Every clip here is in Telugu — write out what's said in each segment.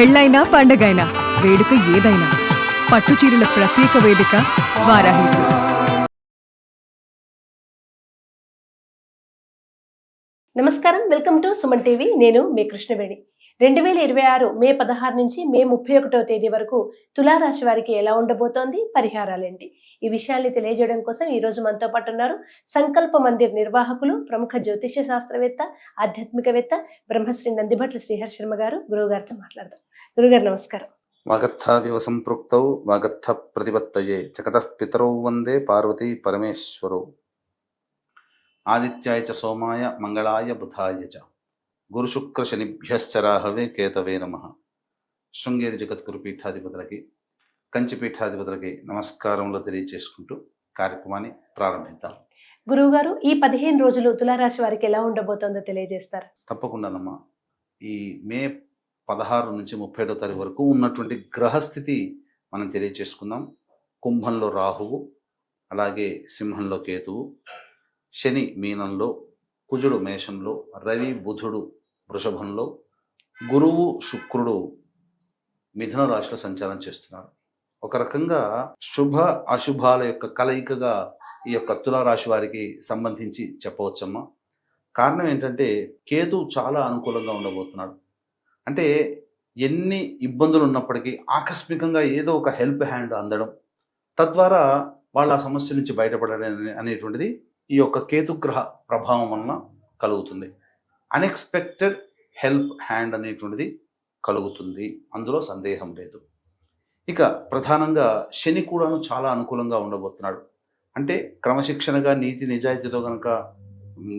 పెళ్ళైనా పండగైనా వేడుక ఏదైనా పట్టుచీరల ప్రత్యేక వేదిక వారాహి సిల్క్స్. నమస్కారం, వెల్కమ్ టు సుమన్ టీవీ. నేను మీ కృష్ణవేణి. 2026 మే 16 నుంచి మే 31వ తేదీ వరకు తులారాశి వారికి ఎలా ఉండబోతోంది, పరిహారాలేంటి, ఈ విషయాల్ని తెలియజేయడం కోసం ఈ రోజు మనతో పాటు ఉన్నారు సంకల్ప మందిర్ నిర్వాహకులు, ప్రముఖ జ్యోతిష్య శాస్త్రవేత్త, ఆధ్యాత్మికవేత్త బ్రహ్మశ్రీ నందిభట్ల శ్రీహర్ శర్మ గారు. గురువు గారితో మాట్లాడదాం. గురుగారు నమస్కారం. వాగర్థాదివ సంపృక్తౌ వాగర్థ ప్రతిపత్తయే జగతః పితరౌ వందే పార్వతీ పరమేశ్వరౌ. ఆదిత్యాయ చ సోమాయ మంగళాయ బుధాయ చ గురు శుక్ర శనిభ్యశ్చ రాహవే కేతవే నమః. శృంగేరి జగద్గురు పీఠాధిపతులకి, కంచి పీఠాధిపతులకి నమస్కారములు తెలియజేసుకుంటూ కార్యక్రమాన్ని ప్రారంభిద్దాం. గురువు గారు, ఈ 15 రోజులు తులారాశి వారికి ఎలా ఉండబోతోందో తెలియజేస్తారు? తప్పకుండానమ్మా. ఈ మే 16 నుంచి 31 తారీఖు వరకు ఉన్నటువంటి గ్రహస్థితి మనం తెలియజేసుకుందాం. కుంభంలో రాహువు, అలాగే సింహంలో కేతువు, శని మీనంలో, కుజుడు మేషంలో, రవి బుధుడు వృషభంలో, గురువు శుక్రుడు మిథున రాశిలో సంచారం చేస్తున్నారు. ఒక రకంగా శుభ అశుభాల యొక్క కలయికగా ఈ యొక్క తులారాశి వారికి సంబంధించి చెప్పవచ్చమ్మా. కారణం ఏంటంటే కేతు చాలా అనుకూలంగా ఉండబోతున్నాడు. అంటే ఎన్ని ఇబ్బందులు ఉన్నప్పటికీ ఆకస్మికంగా ఏదో ఒక హెల్ప్ హ్యాండ్ అందడం, తద్వారా వాళ్ళ ఆ సమస్య నుంచి బయటపడడం అనేటువంటిది ఈ యొక్క కేతుగ్రహ ప్రభావం వలన కలుగుతుంది. అన్ఎక్స్పెక్టెడ్ హెల్ప్ హ్యాండ్ అనేటువంటిది కలుగుతుంది, అందులో సందేహం లేదు. ఇక ప్రధానంగా శని కూడాను చాలా అనుకూలంగా ఉండబోతున్నాడు. అంటే క్రమశిక్షణగా నీతి నిజాయితీతో కనుక,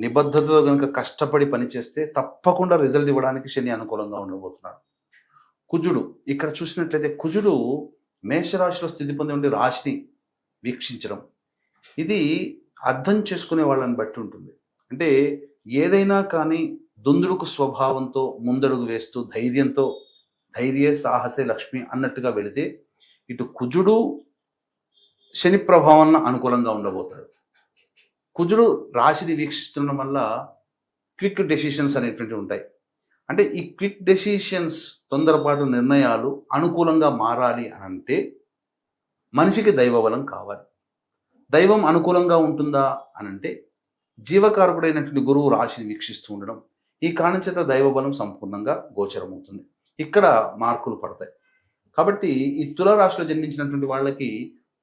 నిబద్ధతతో కనుక కష్టపడి పనిచేస్తే తప్పకుండా రిజల్ట్ ఇవ్వడానికి శని అనుకూలంగా ఉండబోతున్నాడు. కుజుడు ఇక్కడ చూసినట్లయితే కుజుడు మేషరాశిలో స్థితి పొంది ఉండి రాశిని వీక్షించడం, ఇది అర్థం చేసుకునే వాళ్ళని బట్టి ఉంటుంది. అంటే ఏదైనా కానీ దుందుడుకు స్వభావంతో ముందడుగు వేస్తూ ధైర్యంతో, ధైర్య సాహసే లక్ష్మి అన్నట్టుగా వెళితే ఇటు కుజుడు శని ప్రభావం అనుకూలంగా ఉండబోతాడు. కుజుడు రాశిని వీక్షిస్తుండడం వల్ల క్విక్ డెసిషన్స్ అనేటువంటివి ఉంటాయి. అంటే ఈ క్విక్ డెసిషన్స్, తొందరపాటు నిర్ణయాలు అనుకూలంగా మారాలి అని అంటే మనిషికి దైవబలం కావాలి. దైవం అనుకూలంగా ఉంటుందా అని అంటే జీవకారకుడైనటువంటి గురువు రాశిని వీక్షిస్తూ ఉండడం, ఈ కారణం చేత దైవబలం సంపూర్ణంగా గోచరమవుతుంది. ఇక్కడ మార్కులు పడతాయి. కాబట్టి ఈ తులారాశిలో జన్మించినటువంటి వాళ్ళకి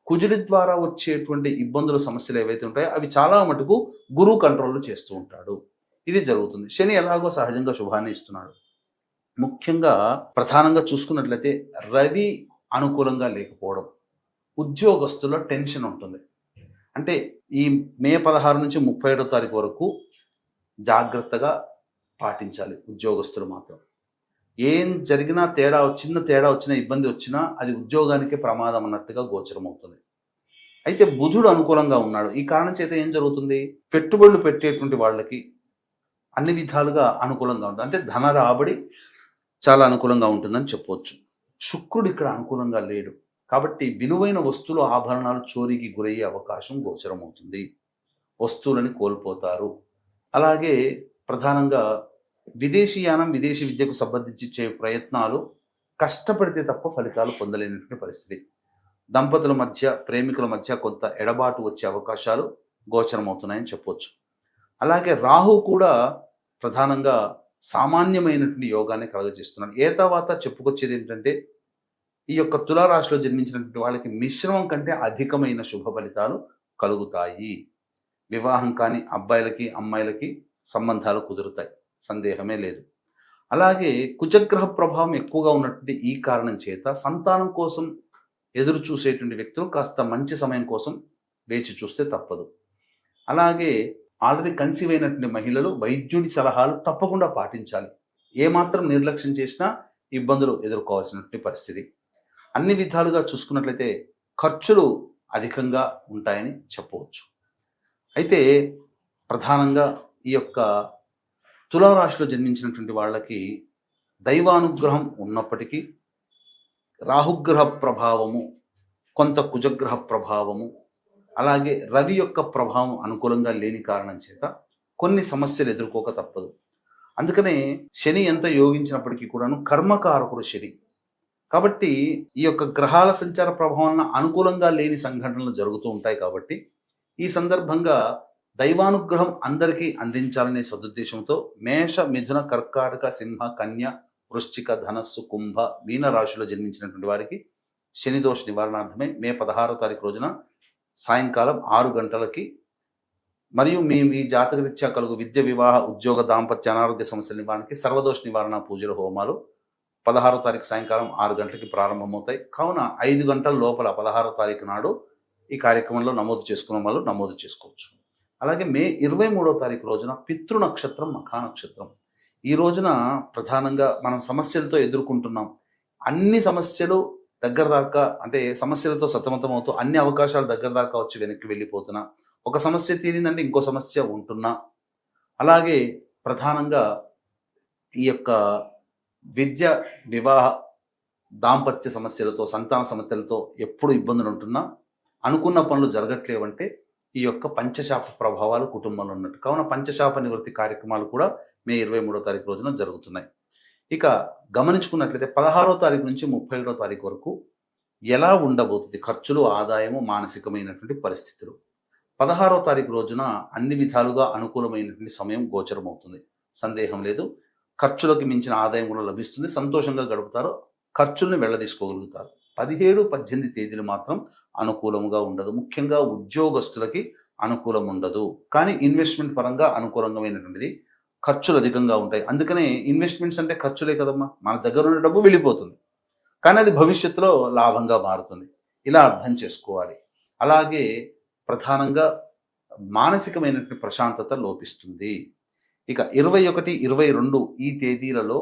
కుజుడి ద్వారా వచ్చేటువంటి ఇబ్బందుల సమస్యలు ఏవైతే ఉంటాయో అవి చాలా మటుకు గురువు కంట్రోల్ చేస్తూ ఉంటాడు. ఇది జరుగుతుంది. శని ఎలాగో సహజంగా శుభాన్ని ఇస్తున్నాడు. ముఖ్యంగా ప్రధానంగా చూసుకున్నట్లయితే రవి అనుకూలంగా లేకపోవడం, ఉద్యోగస్తుల టెన్షన్ ఉంటుంది. అంటే ఈ మే 16 నుంచి 31 తారీఖు వరకు జాగ్రత్తగా పాటించాలి ఉద్యోగస్తులు మాత్రం. ఏం జరిగినా చిన్న తేడా వచ్చినా, ఇబ్బంది వచ్చినా అది ఉద్యోగానికే ప్రమాదం అన్నట్టుగా గోచరం అవుతుంది. అయితే బుధుడు అనుకూలంగా ఉన్నాడు. ఈ కారణం చేత ఏం జరుగుతుంది, పెట్టుబడులు పెట్టేటువంటి వాళ్ళకి అన్ని విధాలుగా అనుకూలంగా ఉంటుంది. అంటే ధన రాబడి చాలా అనుకూలంగా ఉంటుందని చెప్పవచ్చు. శుక్రుడు ఇక్కడ అనుకూలంగా లేడు. కాబట్టి విలువైన వస్తువులు, ఆభరణాలు చోరీకి గురయ్యే అవకాశం గోచరం అవుతుంది. వస్తువులని కోల్పోతారు. అలాగే ప్రధానంగా విదేశీయానం, విదేశీ విద్యకు సంబంధించి చే ప్రయత్నాలు కష్టపడితే తప్ప ఫలితాలు పొందలేనటువంటి పరిస్థితి. దంపతుల మధ్య, ప్రేమికుల మధ్య కొంత ఎడబాటు వచ్చే అవకాశాలు గోచరం అవుతున్నాయని చెప్పవచ్చు. అలాగే రాహు కూడా ప్రధానంగా సామాన్యమైనటువంటి యోగాన్ని కలుగజేస్తున్నాడు. తర్వాత చెప్పుకొచ్చేది ఏంటంటే ఈ యొక్క తులారాశిలో జన్మించినటువంటి వాళ్ళకి మిశ్రమం కంటే అధికమైన శుభ ఫలితాలు కలుగుతాయి. వివాహం కాని అబ్బాయిలకి, అమ్మాయిలకి సంబంధాలు కుదురుతాయి, సందేహమే లేదు. అలాగే కుజగ్రహ ప్రభావం ఎక్కువగా ఉన్నటువంటి ఈ కారణం చేత సంతానం కోసం ఎదురు చూసేటువంటి వ్యక్తులు కాస్త మంచి సమయం కోసం వేచి చూస్తే తప్పదు. అలాగే ఆల్రెడీ కన్సీవ్ అయినటువంటి మహిళలు వైద్యుడి సలహాలు తప్పకుండా పాటించాలి. ఏమాత్రం నిర్లక్ష్యం చేసినా ఇబ్బందులు ఎదుర్కోవాల్సినటువంటి పరిస్థితి. అన్ని విధాలుగా చూసుకున్నట్లయితే ఖర్చులు అధికంగా ఉంటాయని చెప్పవచ్చు. అయితే ప్రధానంగా ఈ యొక్క తులారాశిలో జన్మించినటువంటి వాళ్ళకి దైవానుగ్రహం ఉన్నప్పటికీ రాహుగ్రహ ప్రభావము, కొంత కుజగ్రహ ప్రభావము, అలాగే రవి యొక్క ప్రభావం అనుకూలంగా లేని కారణం చేత కొన్ని సమస్యలు ఎదుర్కోక తప్పదు. అందుకనే శని ఎంత యోగించినప్పటికీ కూడాను కర్మకారకుడు శని, కాబట్టి ఈ యొక్క గ్రహాల సంచార ప్రభావం అనుకూలంగా లేని సంఘటనలు జరుగుతూ ఉంటాయి. కాబట్టి ఈ సందర్భంగా దైవానుగ్రహం అందరికీ అందించాలనే సదుద్దేశంతో మేష, మిథున, కర్కాటక, సింహ, కన్య, వృశ్చిక, ధనస్సు, కుంభ, మీన రాశిలో జన్మించినటువంటి వారికి శనిదోష నివారణార్థమై మే 16వ తారీఖు రోజున సాయంకాలం 6 గంటలకి మరియు మీ జాతకరీత్యా కలుగు విద్య, వివాహ, ఉద్యోగ, దాంపత్య, అనారోగ్య సమస్యల నివారణకి సర్వదోష నివారణ పూజల హోమాలు 16వ తారీఖు సాయంకాలం 6 గంటలకి ప్రారంభమవుతాయి. కావున 5 గంటల లోపల 16వ తారీఖు నాడు ఈ కార్యక్రమంలో నమోదు చేసుకున్న వాళ్ళు నమోదు చేసుకోవచ్చు. అలాగే మే 23వ తారీఖు రోజున పితృ నక్షత్రం, మఖా నక్షత్రం. ఈ రోజున ప్రధానంగా మనం సమస్యలతో ఎదుర్కొంటున్నాం. అన్ని సమస్యలు దగ్గర దాకా, అంటే సమస్యలతో సతమతం అవుతూ అన్ని అవకాశాలు దగ్గర దాకా వచ్చి వెనక్కి వెళ్ళిపోతున్నా, ఒక సమస్య తీరిందంటే ఇంకో సమస్య ఉంటున్నా, అలాగే ప్రధానంగా ఈ యొక్క విద్య, వివాహ, దాంపత్య సమస్యలతో, సంతాన సమస్యలతో ఎప్పుడు ఇబ్బందులు ఉంటున్నా, అనుకున్న పనులు జరగట్లేవంటే ఈ యొక్క పంచశాప ప్రభావాలు కుటుంబంలో ఉన్నట్టు. కావున పంచశాప నివృత్తి కార్యక్రమాలు కూడా మే 23వ తారీఖు రోజున జరుగుతున్నాయి. ఇక గమనించుకున్నట్లయితే 16వ తారీఖు నుంచి 31వ తారీఖు వరకు ఎలా ఉండబోతుంది ఖర్చులు, ఆదాయము, మానసికమైనటువంటి పరిస్థితులు. 16వ తారీఖు రోజున అన్ని విధాలుగా అనుకూలమైనటువంటి సమయం గోచరమవుతుంది, సందేహం లేదు. ఖర్చులకు మించిన ఆదాయం కూడా లభిస్తుంది, సంతోషంగా గడుపుతారు, ఖర్చుల్ని వెళ్ళదీసుకోగలుగుతారు. 17, 18 తేదీలు మాత్రం అనుకూలంగా ఉండదు, ముఖ్యంగా ఉద్యోగస్తులకి అనుకూలం ఉండదు. కానీ ఇన్వెస్ట్మెంట్ పరంగా అనుకూలమైనటువంటిది, ఖర్చులు అధికంగా ఉంటాయి. అందుకనే ఇన్వెస్ట్మెంట్స్ అంటే ఖర్చులే కదమ్మా, మన దగ్గర ఉన్న డబ్బు వెళ్ళిపోతుంది, కానీ అది భవిష్యత్తులో లాభంగా మారుతుంది. ఇలా అర్థం చేసుకోవాలి. అలాగే ప్రధానంగా మానసికమైనటువంటి ప్రశాంతత లోపిస్తుంది. ఇక 21, 22 ఈ తేదీలలో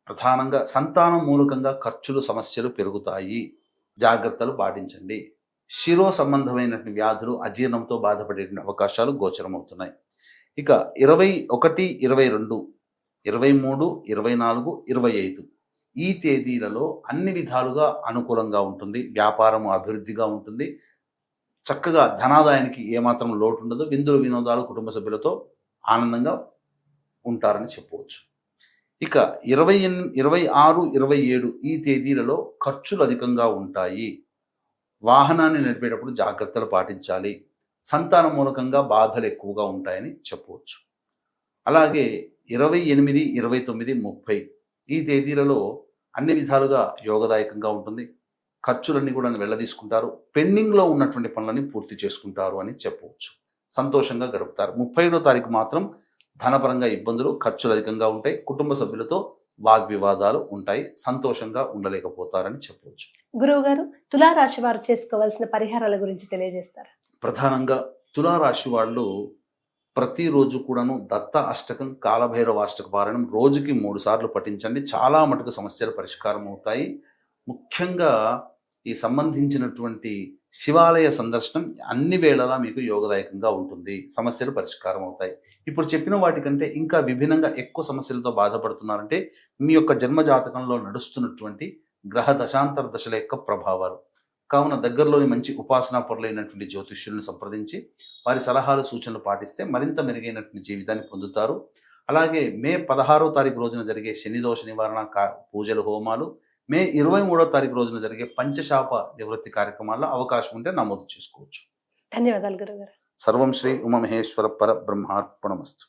ప్రధానంగా సంతానం మూలకంగా ఖర్చులు, సమస్యలు పెరుగుతాయి, జాగ్రత్తలు పాటించండి. శిరో సంబంధమైనటువంటి వ్యాధులు, అజీర్ణంతో బాధపడే అవకాశాలు గోచరమవుతున్నాయి. ఇక 21, 22, 23, 24, 25 ఈ తేదీలలో అన్ని విధాలుగా అనుకూలంగా ఉంటుంది. వ్యాపారము అభివృద్ధిగా ఉంటుంది, చక్కగా ధనాదాయానికి ఏమాత్రం లోటు ఉండదు. విందులు, వినోదాలు, కుటుంబ సభ్యులతో ఆనందంగా ఉంటారని చెప్పవచ్చు. ఇక 26, 27 ఈ తేదీలలో ఖర్చులు అధికంగా ఉంటాయి. వాహనాన్ని నడిపేటప్పుడు జాగ్రత్తలు పాటించాలి. సంతాన మూలకంగా బాధలు ఎక్కువగా ఉంటాయని చెప్పవచ్చు. అలాగే 28, 29, 30 ఈ తేదీలలో అన్ని విధాలుగా యోగదాయకంగా ఉంటుంది. ఖర్చులన్నీ కూడా వెళ్ళదీసుకుంటారు. పెండింగ్లో ఉన్నటువంటి పనులని పూర్తి చేసుకుంటారు అని చెప్పవచ్చు. సంతోషంగా గడుపుతారు. 31వ తారీఖు మాత్రం ధనపరంగా ఇబ్బందులు, ఖర్చులు అధికంగా ఉంటాయి. కుటుంబ సభ్యులతో వాగ్వివాదాలు ఉంటాయి. సంతోషంగా ఉండలేకపోతారని చెప్పవచ్చు. గురువు గారు, తులారాశి వారు చేసుకోవాల్సిన పరిహారాల గురించి తెలియజేస్తారు. ప్రధానంగా తులారాశి వాళ్ళు ప్రతిరోజు కూడాను దత్త అష్టకం, కాలభైరవ అష్టక పారాయణం రోజుకి 3 సార్లు పఠించండి. చాలా మటుకు సమస్యలు పరిష్కారం అవుతాయి. ముఖ్యంగా ఈ సంబంధించినటువంటి శివాలయ సందర్శనం అన్ని వేళలా మీకు యోగదాయకంగా ఉంటుంది, సమస్యలు పరిష్కారం అవుతాయి. ఇప్పుడు చెప్పిన వాటికంటే ఇంకా విభిన్నంగా ఎక్కువ సమస్యలతో బాధపడుతున్నారంటే మీ యొక్క జన్మజాతకంలో నడుస్తున్నటువంటి గ్రహ దశాంతర దశల యొక్క ప్రభావాలు. కావున దగ్గరలోని మంచి ఉపాసనా పరులైనటువంటి జ్యోతిష్యులను సంప్రదించి వారి సలహాలు, సూచనలు పాటిస్తే మరింత మెరుగైనటువంటి జీవితాన్ని పొందుతారు. అలాగే మే 16వ తారీఖు రోజున జరిగే శనిదోష నివారణ పూజలు, హోమాలు, మే 23వ తారీఖు రోజున జరిగే పంచశాప నివృత్తి కార్యక్రమాల్లో అవకాశం ఉంటే నమోదు చేసుకోవచ్చు. ధన్యవాదాలు గురుగారు. సర్వం శ్రీ ఉమామహేశ్వర పరబ్రహ్మార్పణమస్తు.